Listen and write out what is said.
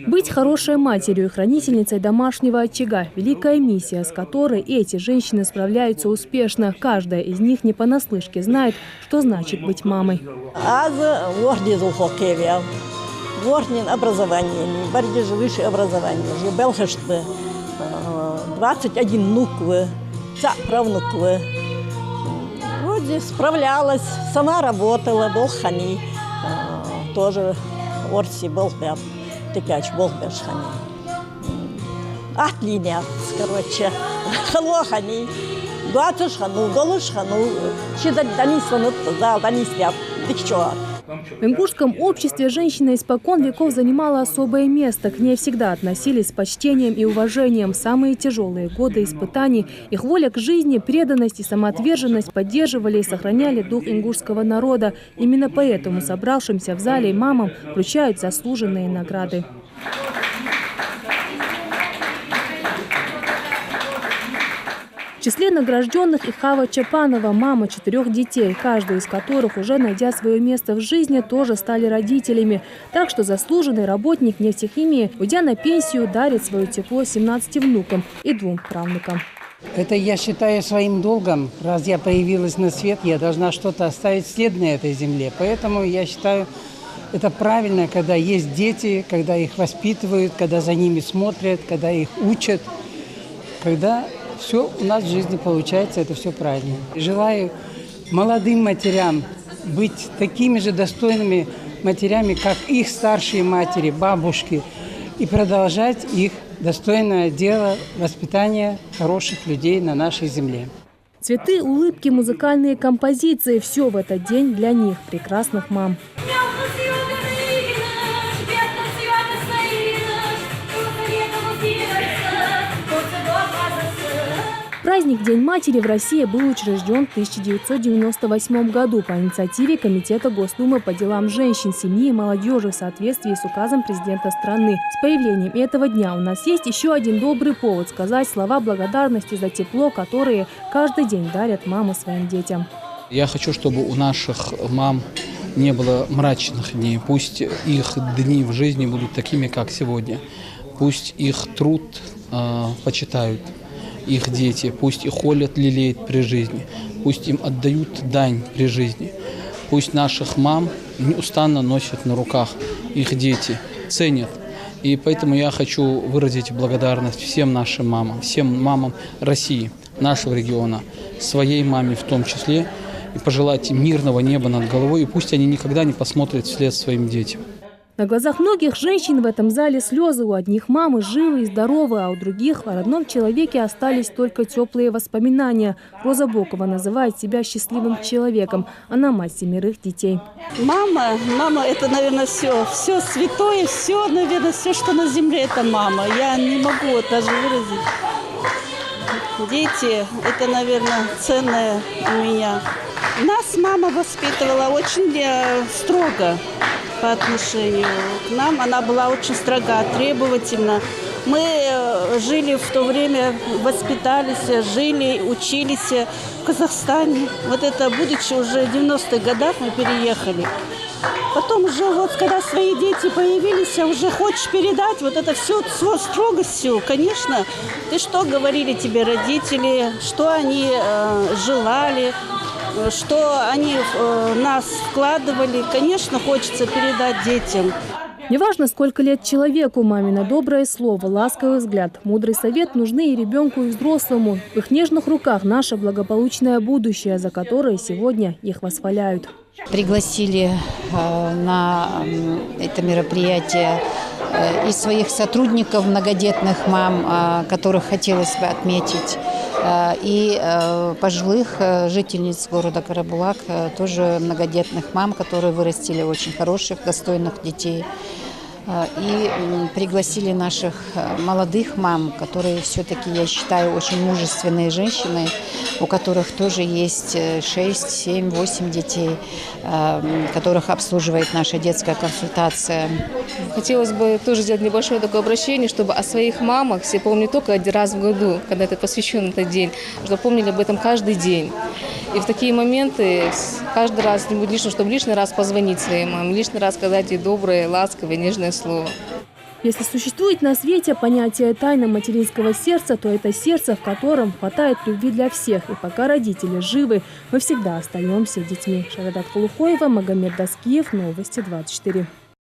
Быть хорошей матерью и хранительницей домашнего очага – великая миссия, с которой эти женщины справляются успешно. Каждая из них не понаслышке знает, что значит быть мамой. Образование, высшее образование. 21 внук, правнук. Вроде справлялась, сама работала, был хани. Тоже орси был бэб, текач был бэш хани. Атлиня, короче, хало хани. 20 хану, долуш хану. Чидать данисланут, да, данисляп, дикчуар. В ингушском обществе женщина испокон веков занимала особое место. К ней всегда относились с почтением и уважением. В самые тяжелые годы испытаний их воля к жизни, преданность и самоотверженность поддерживали и сохраняли дух ингушского народа. Именно поэтому собравшимся в зале мамам вручают заслуженные награды. В числе награжденных и Хава Чапанова, мама 4 детей, каждый из которых, уже найдя свое место в жизни, тоже стали родителями. Так что заслуженный работник нефтехимии, уйдя на пенсию, дарит свое тепло 17 внукам и 2 правнукам. Это я считаю своим долгом. Раз я появилась на свет, я должна что-то оставить след на этой земле. Поэтому я считаю, это правильно, когда есть дети, когда их воспитывают, когда за ними смотрят, когда их учат, когда все у нас в жизни получается, это все правильно. Желаю молодым матерям быть такими же достойными матерями, как их старшие матери, бабушки, и продолжать их достойное дело воспитания хороших людей на нашей земле. Цветы, улыбки, музыкальные композиции – все в этот день для них, прекрасных мам. Праздник День матери в России был учрежден в 1998 году по инициативе Комитета Госдумы по делам женщин, семьи и молодежи в соответствии с указом президента страны. С появлением этого дня у нас есть еще один добрый повод сказать слова благодарности за тепло, которые каждый день дарят мамы своим детям. Я хочу, чтобы у наших мам не было мрачных дней. Пусть их дни в жизни будут такими, как сегодня. Пусть их труд почитают их дети, пусть их холят, лелеют при жизни, пусть им отдают дань при жизни. Пусть наших мам неустанно носят на руках их дети, ценят. И поэтому я хочу выразить благодарность всем нашим мамам, всем мамам России, нашего региона, своей маме в том числе, и пожелать им мирного неба над головой, и пусть они никогда не посмотрят вслед своим детям. На глазах многих женщин в этом зале слезы. У одних мамы живы и здоровы, а у других о родном человеке остались только теплые воспоминания. Роза Бокова называет себя счастливым человеком. Она мать 7 детей. Мама – это, наверное, все святое, все, наверное, все, что на земле – это мама. Я не могу даже выразить. Дети – это, наверное, ценное у меня. Нас мама воспитывала очень строго по отношению к нам. Она была очень строга, требовательна. Мы жили в то время, воспитались, жили, учились в Казахстане. Вот это, будучи уже в 90-х годах, мы переехали. Потом уже вот, когда свои дети появились, уже хочешь передать вот это все строгостью, конечно. Ты что говорили тебе родители, что они желали, что они в нас вкладывали, конечно, хочется передать детям. Неважно, сколько лет человеку, мамино доброе слово, ласковый взгляд, мудрый совет нужны и ребенку, и взрослому. В их нежных руках наше благополучное будущее, за которое сегодня их восхваляют. Пригласили на это мероприятие и своих сотрудников, многодетных мам, которых хотелось бы отметить, и пожилых жительниц города Карабулак, тоже многодетных мам, которые вырастили очень хороших, достойных детей. И пригласили наших молодых мам, которые все-таки, я считаю, очень мужественные женщины, у которых тоже есть 6, 7, 8 детей, которых обслуживает наша детская консультация. Хотелось бы тоже сделать небольшое такое обращение, чтобы о своих мамах все помнили только один раз в году, когда это посвящен этот день, чтобы помнили об этом каждый день. И в такие моменты каждый раз не будет лишним, чтобы лишний раз позвонить своей маме, лишний раз сказать ей доброе, ласковое, нежное слово. Если существует на свете понятие «тайна материнского сердца», то это сердце, в котором хватает любви для всех. И пока родители живы, мы всегда остаемся детьми. Шарадат Кулухоева, Магомед Даскиев, Новости 24.